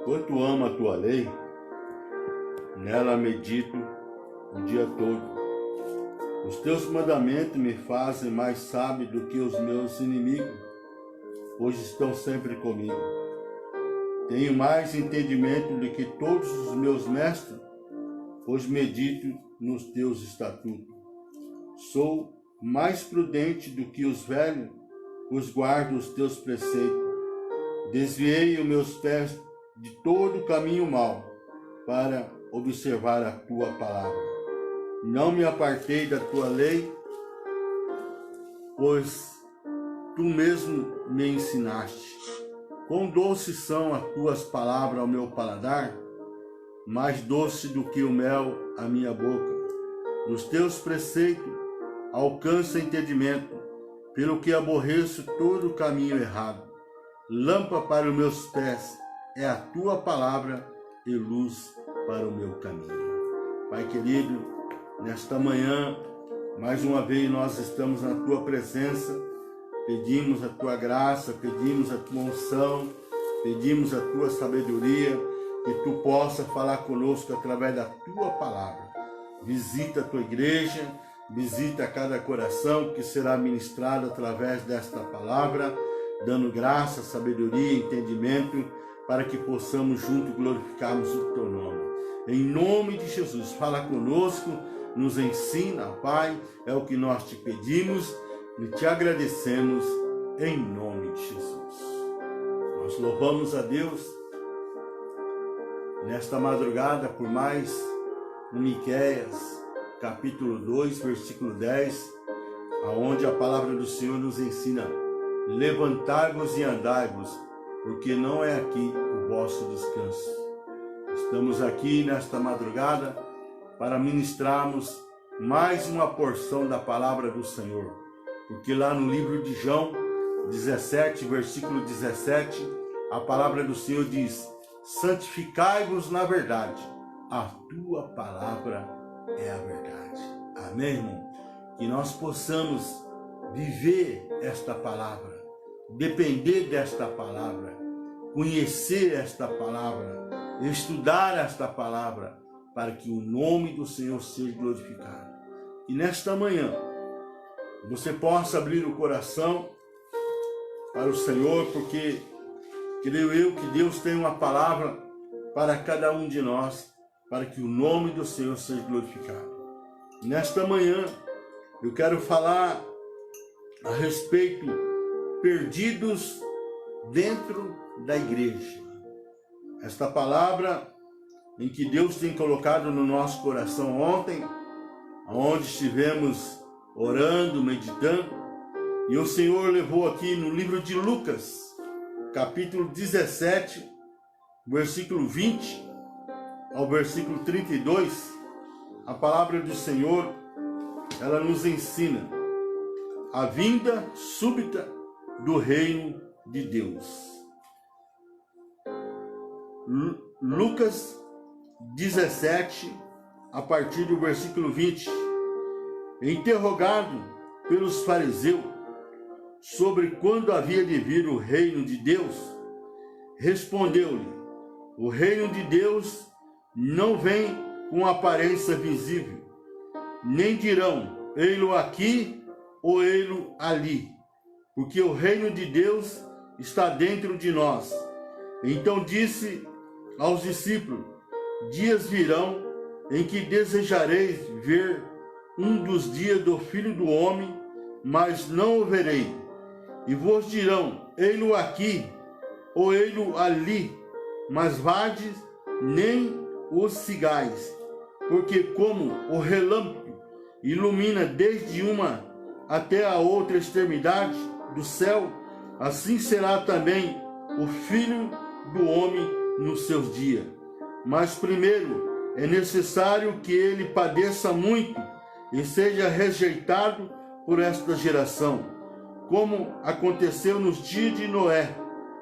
Quanto amo a tua lei, nela medito o dia todo. Os teus mandamentos me fazem mais sábio do que os meus inimigos, pois estão sempre comigo. Tenho mais entendimento do que todos os meus mestres, pois medito nos teus estatutos. Sou mais prudente do que os velhos, pois guardo os teus preceitos. Desviei os meus pés de todo o caminho mau, para observar a tua palavra. Não me apartei da tua lei, pois tu mesmo me ensinaste. Quão doces são as tuas palavras ao meu paladar, mais doce do que o mel à minha boca. Nos teus preceitos alcança entendimento, pelo que aborreço todo o caminho errado. Lâmpada para os meus pés é a tua palavra e luz para o meu caminho. Pai querido, nesta manhã, mais uma vez nós estamos na tua presença, pedimos a tua graça, pedimos a tua unção, pedimos a tua sabedoria, que tu possa falar conosco através da tua palavra. Visita a tua igreja, visita cada coração que será ministrado através desta palavra, dando graça, sabedoria, entendimento, para que possamos juntos glorificarmos o teu nome. Em nome de Jesus, fala conosco, nos ensina, Pai, é o que nós te pedimos e te agradecemos em nome de Jesus. Nós louvamos a Deus nesta madrugada por mais um Miqueias, capítulo 2, versículo 10, aonde a palavra do Senhor nos ensina: levantai-vos e andai-vos, porque não é aqui o vosso descanso. Estamos aqui nesta madrugada para ministrarmos mais uma porção da palavra do Senhor, porque lá no livro de João 17, versículo 17, a palavra do Senhor diz: santificai-vos na verdade, a tua palavra é a verdade. Amém, irmão? Que nós possamos viver esta palavra, depender desta palavra, conhecer esta palavra, estudar esta palavra, para que o nome do Senhor seja glorificado. E nesta manhã, você possa abrir o coração para o Senhor, porque creio eu que Deus tem uma palavra para cada um de nós, para que o nome do Senhor seja glorificado. Nesta manhã, eu quero falar a respeito perdidos dentro da igreja. Esta palavra em que Deus tem colocado no nosso coração ontem, onde estivemos orando, meditando, e o Senhor levou aqui no livro de Lucas, capítulo 17, versículo 20 ao versículo 32, a palavra do Senhor, ela nos ensina a vinda súbita do reino de Deus. Lucas 17, a partir do versículo 20. Interrogado pelos fariseus sobre quando havia de vir o reino de Deus, respondeu-lhe: o reino de Deus não vem com aparência visível, nem dirão ei-lo aqui ou ei-lo ali, porque o reino de Deus está dentro de nós. Então disse aos discípulos: dias virão em que desejareis ver um dos dias do Filho do Homem, mas não o verei. E vos dirão: ei-lo aqui ou ei-lo ali, mas vades, nem os sigais, porque como o relâmpago ilumina desde uma até a outra extremidade do céu, assim será também o Filho do Homem nos seus dias. Mas primeiro é necessário que ele padeça muito e seja rejeitado por esta geração. Como aconteceu nos dias de Noé,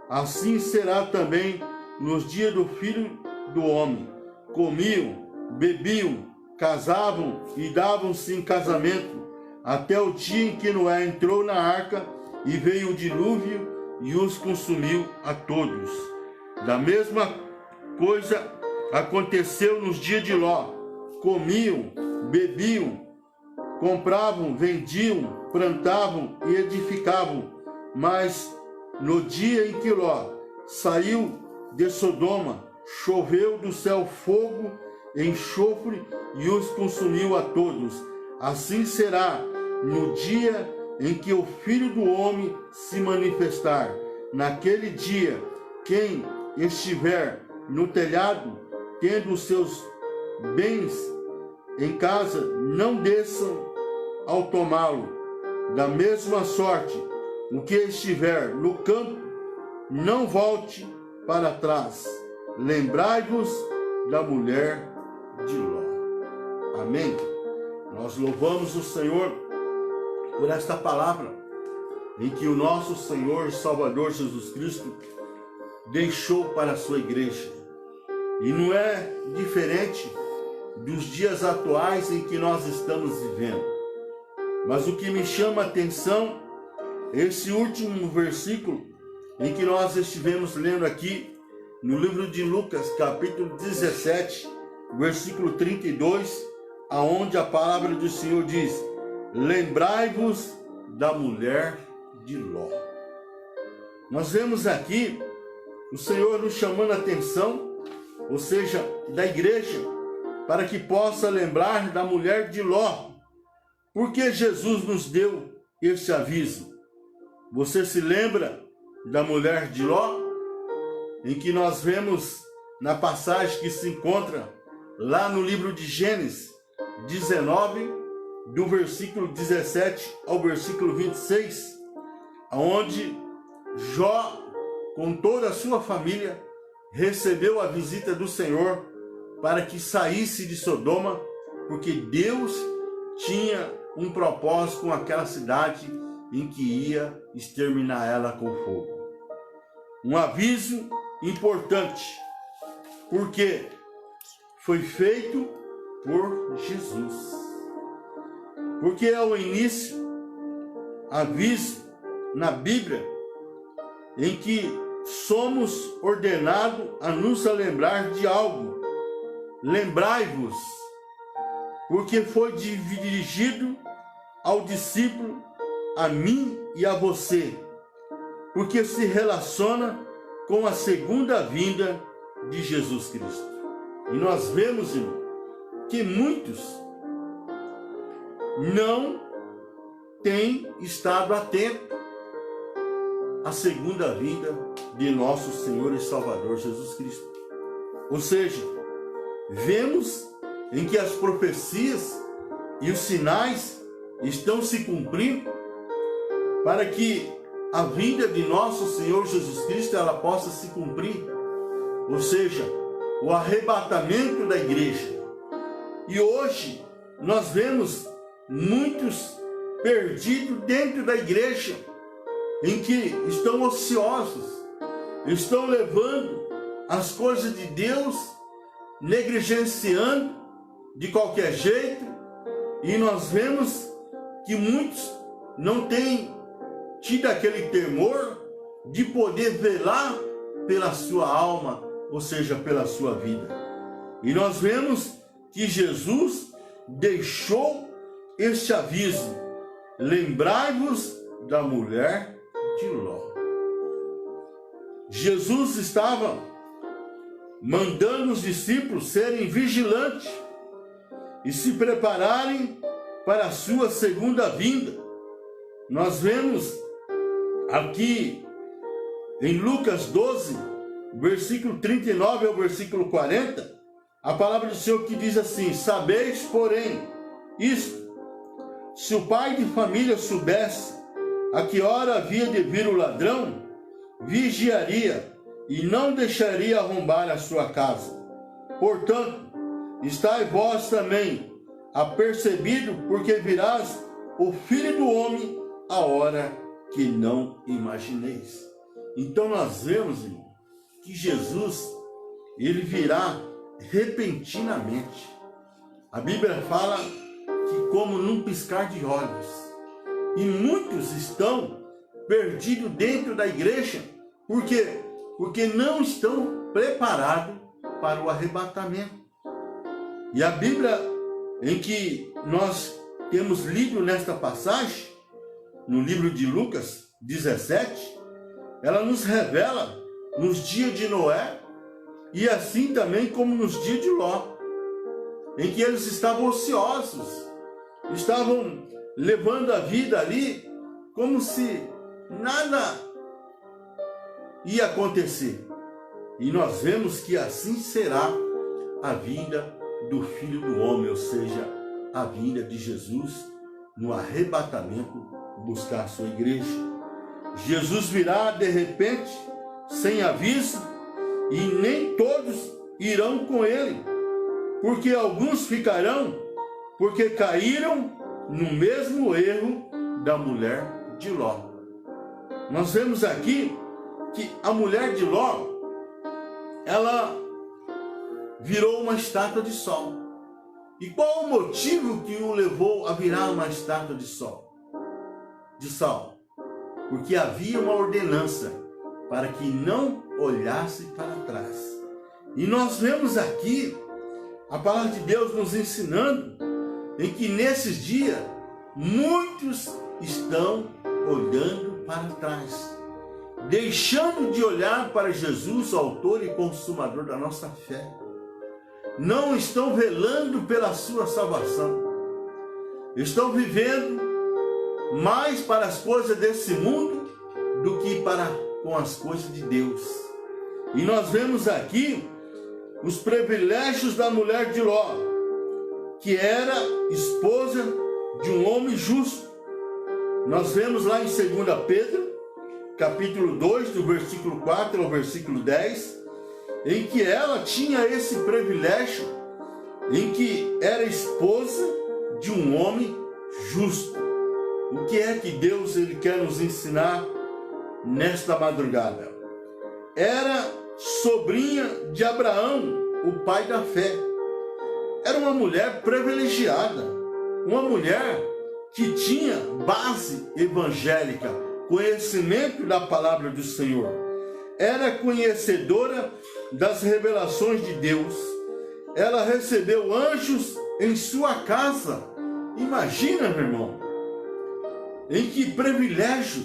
assim será também nos dias do Filho do Homem. Comiam, bebiam, casavam e davam-se em casamento, até o dia em que Noé entrou na arca e veio o dilúvio e os consumiu a todos. Da mesma coisa aconteceu nos dias de Ló. Comiam, bebiam, compravam, vendiam, plantavam e edificavam. Mas no dia em que Ló saiu de Sodoma, choveu do céu fogo, enxofre e os consumiu a todos. Assim será no dia em que o Filho do Homem se manifestar. Naquele dia, quem estiver no telhado, tendo os seus bens em casa, não desçam ao tomá-lo. Da mesma sorte, o que estiver no campo, não volte para trás. Lembrai-vos da mulher de Ló. Amém? Nós louvamos o Senhor por esta palavra, em que o nosso Senhor e Salvador Jesus Cristo deixou para a sua igreja. E não é diferente dos dias atuais em que nós estamos vivendo. Mas o que me chama a atenção, esse último versículo em que nós estivemos lendo aqui, no livro de Lucas, capítulo 17, versículo 32, aonde a palavra do Senhor diz: lembrai-vos da mulher de Ló. Nós vemos aqui o Senhor nos chamando a atenção, ou seja, da igreja, para que possa lembrar da mulher de Ló. Porque Jesus nos deu esse aviso. Você se lembra da mulher de Ló? Em que nós vemos na passagem que se encontra lá no livro de Gênesis 19, do versículo 17 ao versículo 26, onde Jó, com toda a sua família, recebeu a visita do Senhor para que saísse de Sodoma, porque Deus tinha um propósito com aquela cidade em que ia exterminar ela com fogo. Um aviso importante, porque foi feito por Jesus. Porque é o início, aviso na Bíblia, em que somos ordenados a nos lembrar de algo. Lembrai-vos, porque foi dirigido ao discípulo, a mim e a você, porque se relaciona com a segunda vinda de Jesus Cristo. E nós vemos, irmão, que muitos não têm estado atentos à segunda vinda de nosso Senhor e Salvador Jesus Cristo. Ou seja, vemos em que as profecias e os sinais estão se cumprindo para que a vinda de nosso Senhor Jesus Cristo ela possa se cumprir. Ou seja, o arrebatamento da igreja. E hoje nós vemos muitos perdidos dentro da igreja, em que estão ociosos, estão levando as coisas de Deus, negligenciando de qualquer jeito, e nós vemos que muitos não têm tido aquele temor de poder velar pela sua alma, ou seja, pela sua vida. E nós vemos que Jesus deixou este aviso: lembrai-vos da mulher de Ló. Jesus estava mandando os discípulos serem vigilantes e se prepararem para a sua segunda vinda. Nós vemos aqui em Lucas 12, versículo 39 ao versículo 40, a palavra do Senhor que diz assim: sabeis, porém, isto, se o pai de família soubesse a que hora havia de vir o ladrão, vigiaria e não deixaria arrombar a sua casa. Portanto, estai vós também apercebido, porque virás o Filho do Homem a hora que não imagineis. Então nós vemos, irmão, que Jesus, ele virá repentinamente. A Bíblia fala que como num piscar de olhos. E muitos estão perdidos dentro da igreja. Por quê? Porque não estão preparados para o arrebatamento. E a Bíblia em que nós temos lido nesta passagem, no livro de Lucas 17, ela nos revela nos dias de Noé e assim também como nos dias de Ló, em que eles estavam ociosos, estavam levando a vida ali como se nada ia acontecer. E nós vemos que assim será a vida do Filho do Homem, ou seja, a vinda de Jesus no arrebatamento buscar a sua igreja. Jesus virá de repente, sem aviso, e nem todos irão com ele, porque alguns ficarão, porque caíram no mesmo erro da mulher de Ló. Nós vemos aqui que a mulher de Ló, ela virou uma estátua de sol. E qual o motivo que o levou a virar uma estátua de sol? De sal? Porque havia uma ordenança para que não olhasse para trás. E nós vemos aqui a palavra de Deus nos ensinando em que nesses dias muitos estão olhando para trás, deixando de olhar para Jesus, autor e consumador da nossa fé. Não estão velando pela sua salvação. Estão vivendo mais para as coisas desse mundo do que com as coisas de Deus. E nós vemos aqui os privilégios da mulher de Ló, que era esposa de um homem justo. Nós vemos lá em 2 Pedro, capítulo 2, do versículo 4 ao versículo 10, em que ela tinha esse privilégio, em que era esposa de um homem justo. O que é que Deus ele quer nos ensinar nesta madrugada? Era sobrinha de Abraão, o pai da fé. Era uma mulher privilegiada, uma mulher que tinha base evangélica, conhecimento da palavra do Senhor. Era conhecedora das revelações de Deus. Ela recebeu anjos em sua casa. Imagina, meu irmão, em que privilégio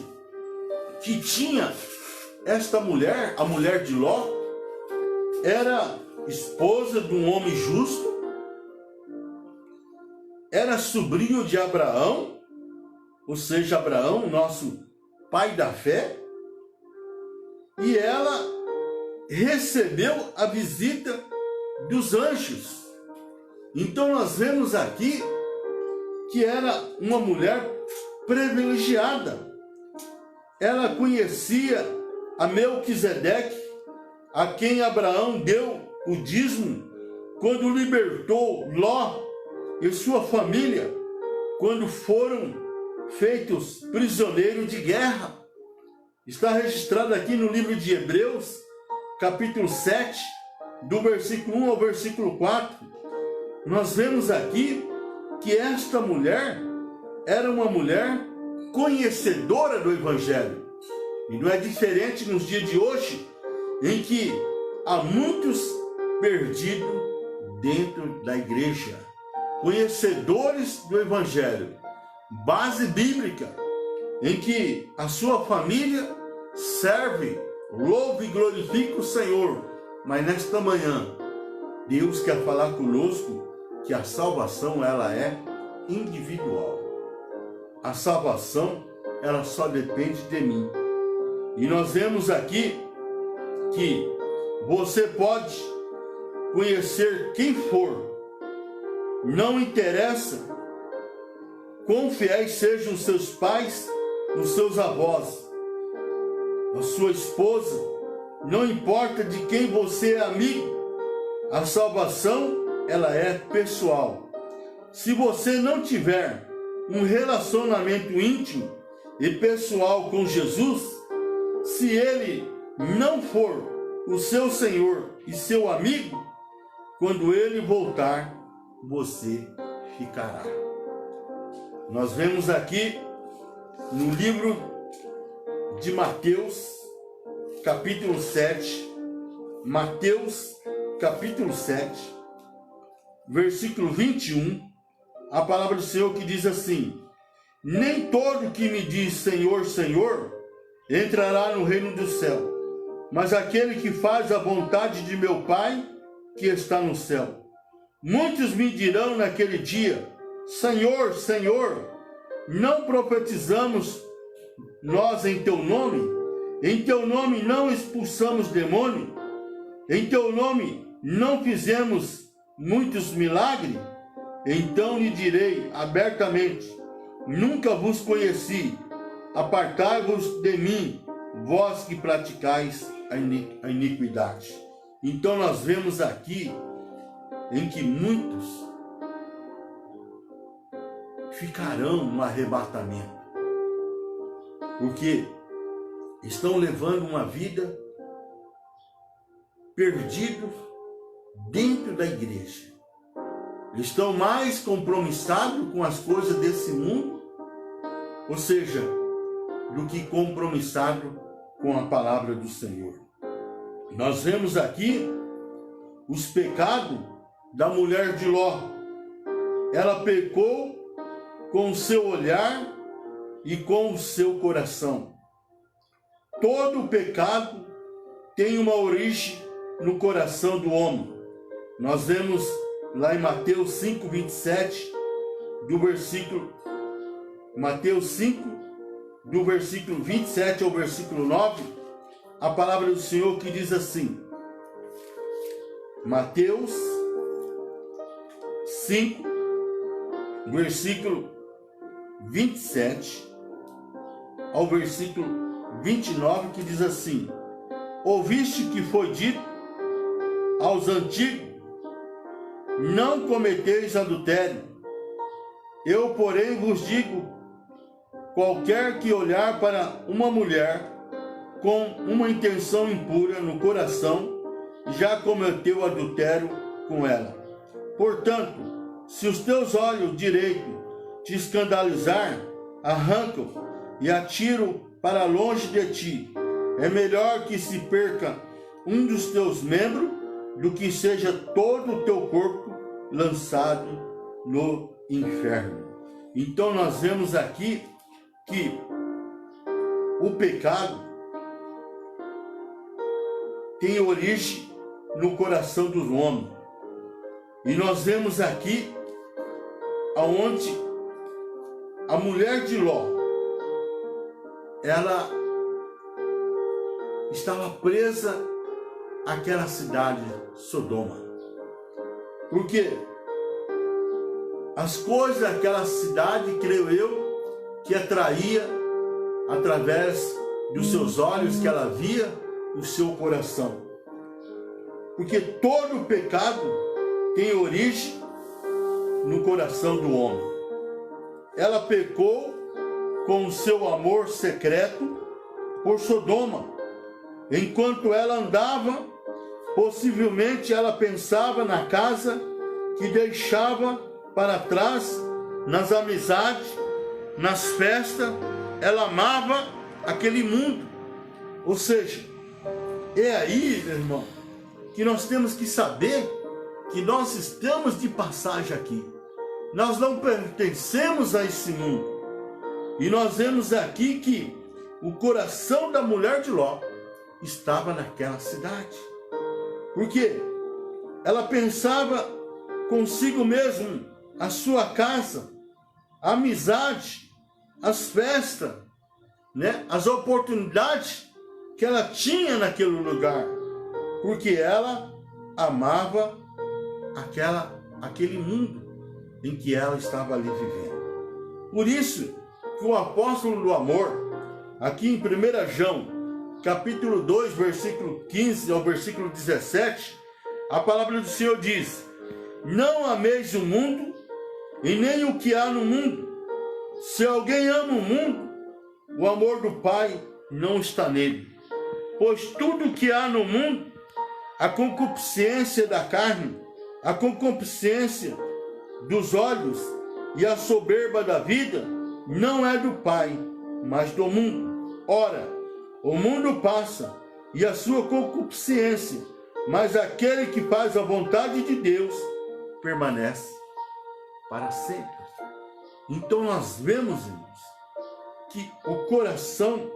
que tinha esta mulher, a mulher de Ló. Era esposa de um homem justo, era sobrinho de Abraão, ou seja, Abraão, nosso pai da fé, e ela recebeu a visita dos anjos. Então nós vemos aqui que era uma mulher privilegiada. Ela conhecia a Melquisedeque, a quem Abraão deu o dízimo quando libertou Ló e sua família, quando foram feitos prisioneiros de guerra. Está registrado aqui no livro de Hebreus, capítulo 7, do versículo 1 ao versículo 4. Nós vemos aqui que esta mulher era uma mulher conhecedora do Evangelho. E não é diferente nos dias de hoje, em que há muitos perdidos dentro da igreja, conhecedores do Evangelho, base bíblica, em que a sua família serve, louva e glorifica o Senhor. Mas nesta manhã, Deus quer falar conosco que a salvação ela é individual. A salvação ela só depende de mim. E nós vemos aqui que você pode conhecer quem for, não interessa quão fiéis sejam os seus pais, os seus avós, a sua esposa, não importa de quem você é amigo, a salvação ela é pessoal. Se você não tiver um relacionamento íntimo e pessoal com Jesus, se Ele não for o seu Senhor e seu amigo, quando Ele voltar, você ficará. Nós vemos aqui no livro de Mateus, capítulo 7, Mateus, capítulo 7, versículo 21, a palavra do Senhor que diz assim: nem todo que me diz Senhor, Senhor, entrará no reino do céu, mas aquele que faz a vontade de meu Pai que está no céu. Muitos me dirão naquele dia: Senhor, Senhor, não profetizamos nós em teu nome? Em teu nome não expulsamos demônio? Em teu nome não fizemos muitos milagres? Então lhe direi abertamente: nunca vos conheci, apartai-vos de mim, vós que praticais a iniquidade. Então nós vemos aqui em que muitos ficarão no arrebatamento, porque estão levando uma vida perdidos dentro da igreja. Estão mais compromissados com as coisas desse mundo, ou seja, do que compromissados com a palavra do Senhor. Nós vemos aqui os pecados da mulher de Ló. Ela pecou com o seu olhar e com o seu coração. Todo pecado tem uma origem no coração do homem. Nós vemos lá em Mateus 5, 27, Mateus 5, do versículo 27 ao versículo 9, a palavra do Senhor que diz assim: Mateus 5, versículo 27 ao versículo 29, que diz assim: ouviste que foi dito aos antigos: não cometeis adultério. Eu, porém, vos digo: qualquer que olhar para uma mulher com uma intenção impura no coração, já cometeu adultério com ela. Portanto, se os teus olhos direitos te escandalizar, arranca-o e atira-o para longe de ti. É melhor que se perca um dos teus membros do que seja todo o teu corpo lançado no inferno. Então nós vemos aqui que o pecado tem origem no coração dos homens. E nós vemos aqui aonde a mulher de Ló, ela estava presa àquela cidade Sodoma. Porque as coisas daquela cidade, creio eu, que atraía através dos seus olhos que ela via, o seu coração. Porque todo pecado tem origem no coração do homem. Ela pecou com o seu amor secreto por Sodoma. Enquanto ela andava, possivelmente ela pensava na casa que deixava para trás, nas amizades, nas festas. Ela amava aquele mundo. Ou seja, é aí, meu irmão, que nós temos que saber que nós estamos de passagem aqui. Nós não pertencemos a esse mundo. E nós vemos aqui que o coração da mulher de Ló estava naquela cidade. Porque ela pensava consigo mesmo a sua casa, a amizade, as festas, né? As oportunidades que ela tinha naquele lugar. Porque ela amava aquele mundo em que ela estava ali vivendo. Por isso que o apóstolo do amor, aqui em 1 João, capítulo 2, versículo 15 ao versículo 17, a palavra do Senhor diz: não ameis o mundo e nem o que há no mundo. Se alguém ama o mundo, o amor do Pai não está nele. Pois tudo o que há no mundo, a concupiscência da carne, a concupiscência dos olhos e a soberba da vida, não é do Pai, mas do mundo. Ora, o mundo passa e a sua concupiscência, mas aquele que faz a vontade de Deus permanece para sempre. Então nós vemos, irmãos, que o coração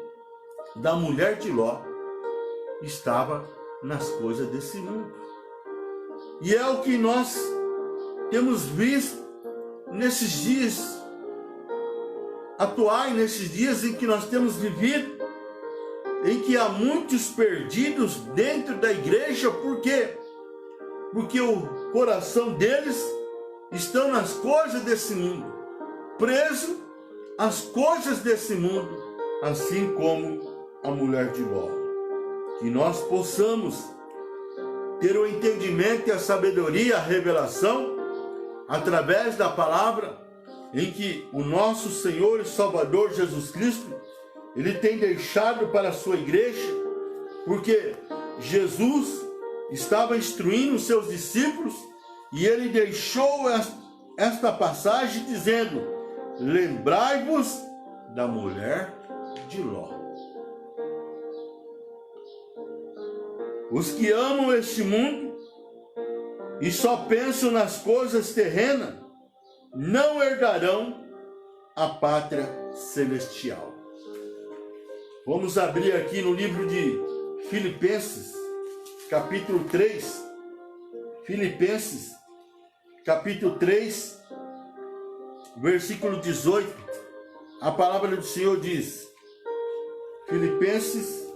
da mulher de Ló estava nas coisas desse mundo. E é o que nós temos visto nesses dias atuais, nesses dias em que nós temos vivido, em que há muitos perdidos dentro da igreja. Por quê? Porque o coração deles estão nas coisas desse mundo, preso às coisas desse mundo, assim como a mulher de Ló. Que nós possamos ter o entendimento e a sabedoria, a revelação, através da palavra, em que o nosso Senhor e Salvador Jesus Cristo, Ele tem deixado para a sua igreja, porque Jesus estava instruindo os seus discípulos e Ele deixou esta passagem dizendo: lembrai-vos da mulher de Ló. Os que amam este mundo e só pensam nas coisas terrenas não herdarão a pátria celestial. Vamos abrir aqui no livro de Filipenses, capítulo 3. Filipenses, capítulo 3, versículo 18. A palavra do Senhor diz, Filipenses,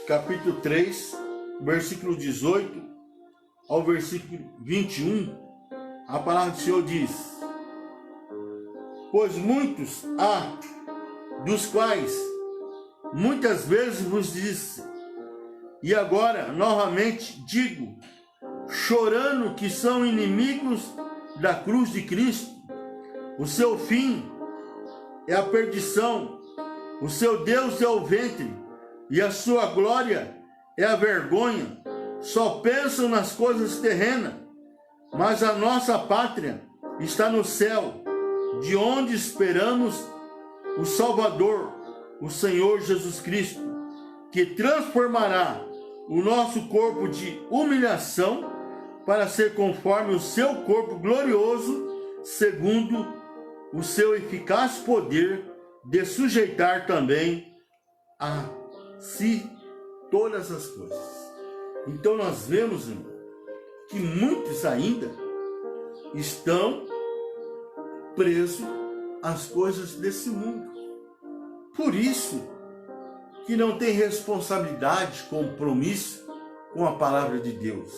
capítulo 3, versículo 18 ao versículo 21, a palavra do Senhor diz: pois muitos há, dos quais muitas vezes vos disse, e agora novamente digo, chorando, que são inimigos da cruz de Cristo. O seu fim é a perdição, o seu Deus é o ventre, e a sua glória é a vergonha. Só pensam nas coisas terrenas, mas a nossa pátria está no céu, de onde esperamos o Salvador, o Senhor Jesus Cristo, que transformará o nosso corpo de humilhação para ser conforme o seu corpo glorioso, segundo o seu eficaz poder de sujeitar também a si todas as coisas. Então nós vemos, irmão, que muitos ainda estão presos às coisas desse mundo. Por isso que não tem responsabilidade, compromisso com a palavra de Deus.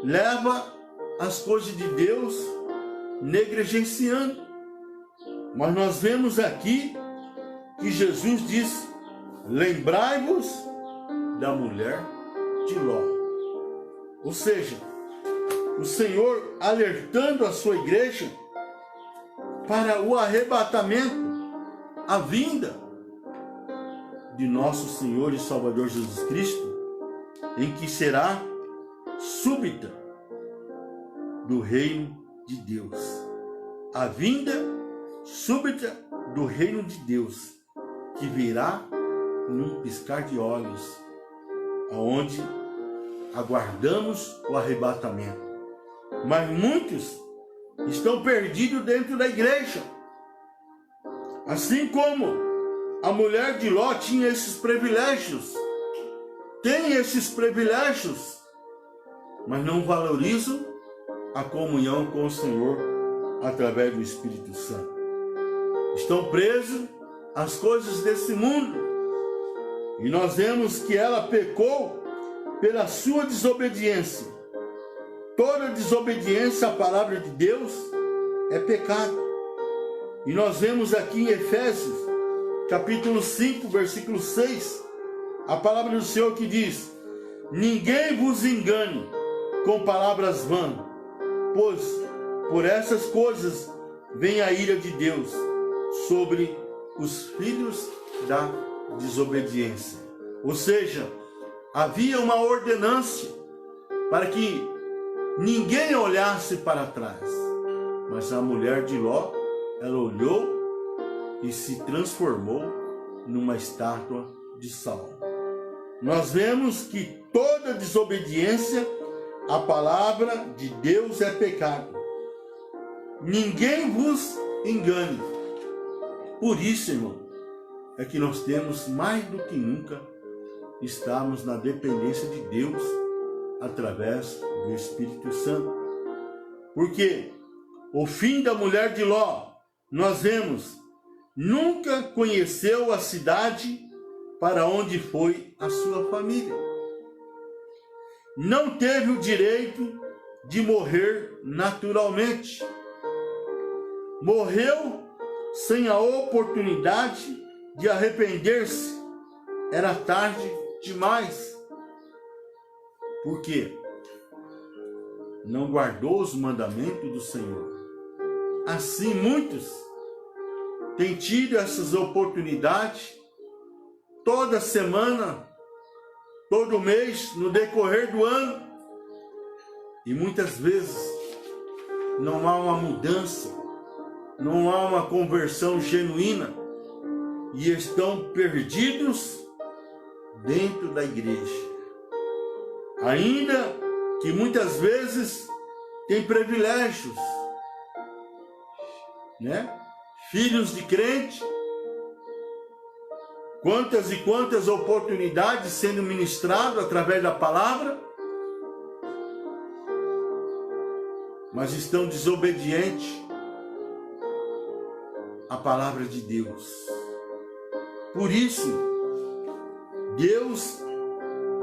Leva as coisas de Deus negligenciando. Mas nós vemos aqui que Jesus disse: lembrai-vos da mulher de Ló. Ou seja, o Senhor alertando a sua igreja para o arrebatamento, a vinda de nosso Senhor e Salvador Jesus Cristo, em que será súbita do reino de Deus. A vinda súbita do reino de Deus, que virá num piscar de olhos, aonde aguardamos o arrebatamento. Mas muitos estão perdidos dentro da igreja. Assim como a mulher de Ló tinha esses privilégios, tem esses privilégios, mas não valorizam a comunhão com o Senhor através do Espírito Santo. Estão presos às coisas desse mundo. E nós vemos que ela pecou pela sua desobediência. Toda desobediência à palavra de Deus é pecado. E nós vemos aqui em Efésios, capítulo 5, versículo 6, a palavra do Senhor que diz: ninguém vos engane com palavras vãs, pois por essas coisas vem a ira de Deus sobre os filhos da desobediência. Ou seja, havia uma ordenância para que ninguém olhasse para trás. Mas a mulher de Ló, ela olhou e se transformou numa estátua de sal. nós vemos que toda desobediência à palavra de Deus é pecado. Ninguém vos engane. Por isso, irmão, é que nós temos mais do que nunca estarmos na dependência de Deus através do Espírito Santo. Porque o fim da mulher de Ló, nós vemos, nunca conheceu a cidade para onde foi a sua família. Não teve o direito de morrer naturalmente. Morreu sem a oportunidade de arrepender-se. Era tarde demais. Por quê? Não guardou os mandamentos do Senhor. Assim, muitos têm tido essas oportunidades toda semana, todo mês, no decorrer do ano. E muitas vezes não há uma mudança, não há uma conversão genuína e estão perdidos dentro da igreja. Ainda que muitas vezes têm privilégios, né? Filhos de crente, quantas e quantas oportunidades sendo ministradas através da palavra, mas estão desobedientes à palavra de Deus. Por isso, Deus,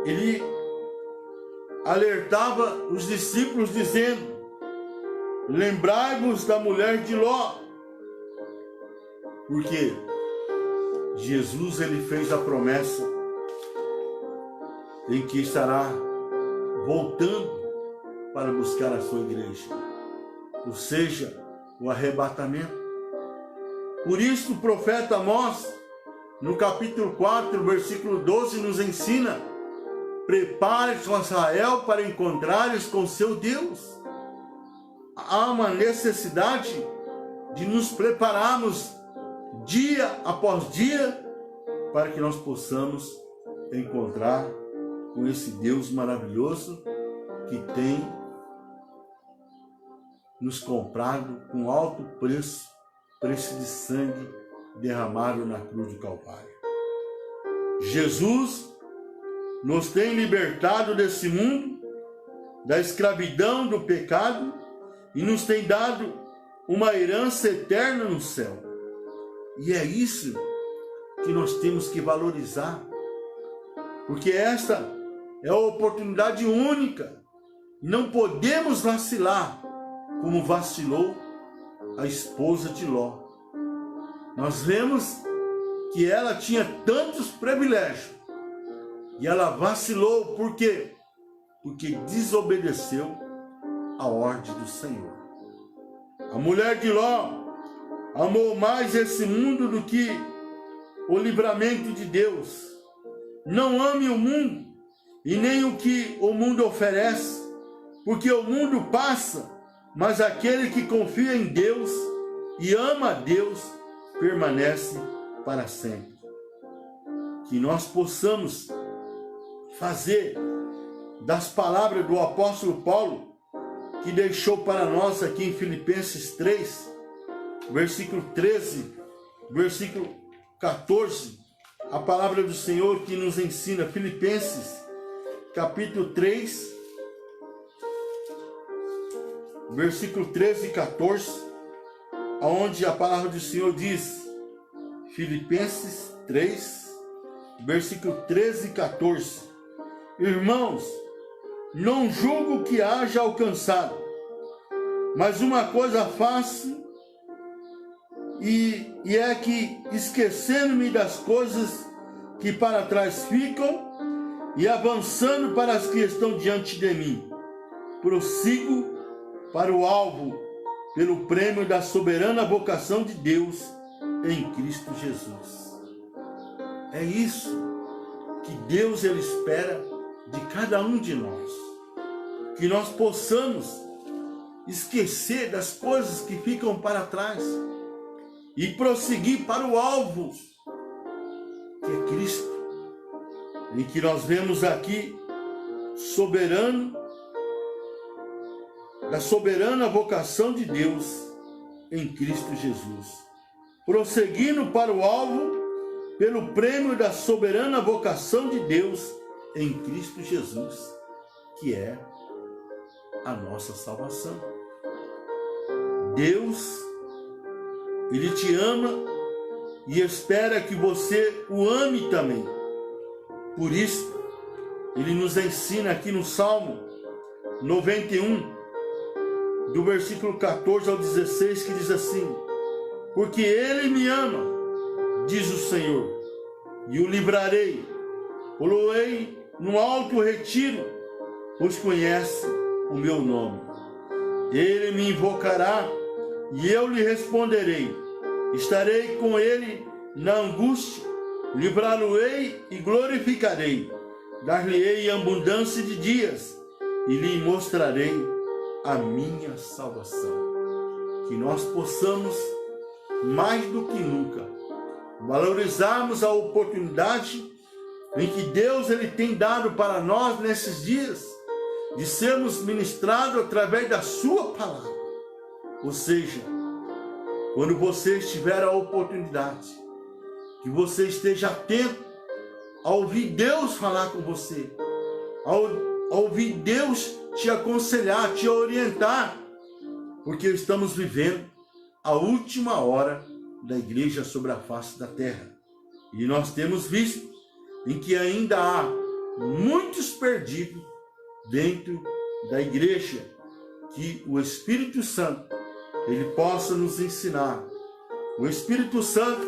Ele alertava os discípulos dizendo: lembrai-vos da mulher de Ló. Porque Jesus, Ele fez a promessa em que estará voltando para buscar a sua igreja, ou seja, o arrebatamento. Por isso o profeta Amós, no capítulo 4, versículo 12, nos ensina: prepare-te, ó Israel, para encontrares com seu Deus. Há uma necessidade de nos prepararmos dia após dia para que nós possamos encontrar com esse Deus maravilhoso que tem nos comprado com alto preço de sangue derramado na cruz do Calvário. Jesus nos tem libertado desse mundo, da escravidão, do pecado, e nos tem dado uma herança eterna no céu. E é isso que nós temos que valorizar, porque esta é a oportunidade única. Não podemos vacilar como vacilou a esposa de Ló. Nós vemos que ela tinha tantos privilégios e ela vacilou. Por quê? Porque desobedeceu a ordem do Senhor. A mulher de Ló amou mais esse mundo do que o livramento de Deus. Não ame o mundo e nem o que o mundo oferece, porque o mundo passa, mas aquele que confia em Deus e ama a Deus permanece para sempre. Que nós possamos fazer das palavras do apóstolo Paulo, que deixou para nós aqui em Filipenses 3, versículo 13, versículo 14, a palavra do Senhor que nos ensina, Filipenses, capítulo 3, versículo 13 e 14, onde a palavra do Senhor diz, Filipenses 3, versículo 13 e 14, irmãos, não julgo que haja alcançado, mas uma coisa faço, e é que, esquecendo-me das coisas que para trás ficam, e avançando para as que estão diante de mim, prossigo para o alvo, pelo prêmio da soberana vocação de Deus em Cristo Jesus. É isso que Deus Ele espera de cada um de nós, que nós possamos esquecer das coisas que ficam para trás e prosseguir para o alvo, que é Cristo. em que nós vemos aqui da soberana vocação de Deus em Cristo Jesus, prosseguindo para o alvo pelo prêmio da soberana vocação de Deus em Cristo Jesus, que é a nossa salvação. Deus, Ele te ama e espera que você o ame também. Por isso, Ele nos ensina aqui no Salmo 91, do versículo 14 ao 16, que diz assim: porque Ele me ama, diz o Senhor, e o livrarei, pô-lo-ei no alto retiro, pois conhece o meu nome. Ele me invocará e eu lhe responderei. Estarei com ele na angústia, livrá-lo-ei e glorificarei. Dar-lhe-ei abundância de dias e lhe mostrarei a minha salvação. Que nós possamos, mais do que nunca, valorizarmos a oportunidade em que Deus Ele tem dado para nós nesses dias, de sermos ministrados através da sua palavra. Ou seja, quando você tiver a oportunidade, que você esteja atento a ouvir Deus falar com você, a ouvir Deus te aconselhar, te orientar, porque estamos vivendo a última hora da igreja sobre a face da terra. E nós temos visto em que ainda há muitos perdidos dentro da igreja, que o Espírito Santo Ele possa nos ensinar, o Espírito Santo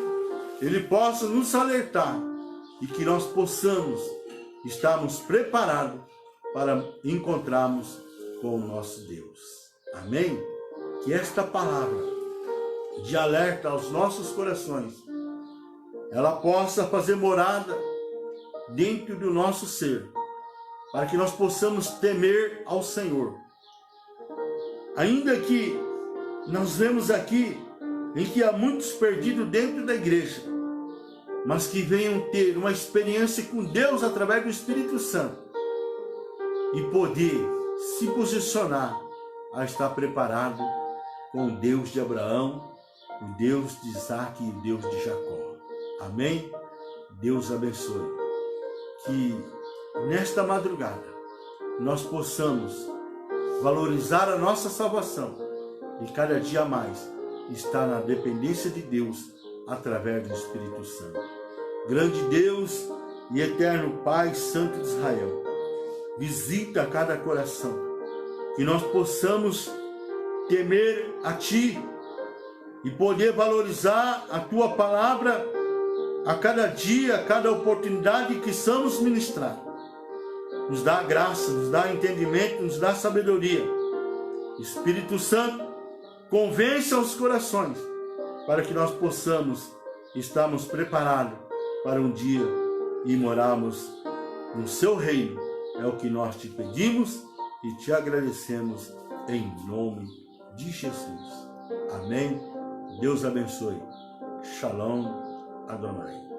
Ele possa nos alertar e que nós possamos estarmos preparados para encontrarmos com o nosso Deus. Amém? Que esta palavra de alerta aos nossos corações, ela possa fazer morada dentro do nosso ser, para que nós possamos temer ao Senhor. Ainda que nós vemos aqui em que há muitos perdidos dentro da igreja, mas que venham ter uma experiência com Deus através do Espírito Santo e poder se posicionar a estar preparado com o Deus de Abraão, o Deus de Isaac e o Deus de Jacó. Amém? Deus abençoe. Que nesta madrugada nós possamos valorizar a nossa salvação e cada dia mais estar na dependência de Deus através do Espírito Santo. Grande Deus e eterno Pai Santo de Israel, visita cada coração, que nós possamos temer a Ti e poder valorizar a Tua palavra a cada dia, a cada oportunidade que somos ministrados. Nos dá graça, nos dá entendimento, nos dá sabedoria. Espírito Santo, convence aos corações para que nós possamos estarmos preparados para um dia e morarmos no Seu reino. É o que nós te pedimos e te agradecemos em nome de Jesus. Amém. Deus abençoe. Shalom Adonai.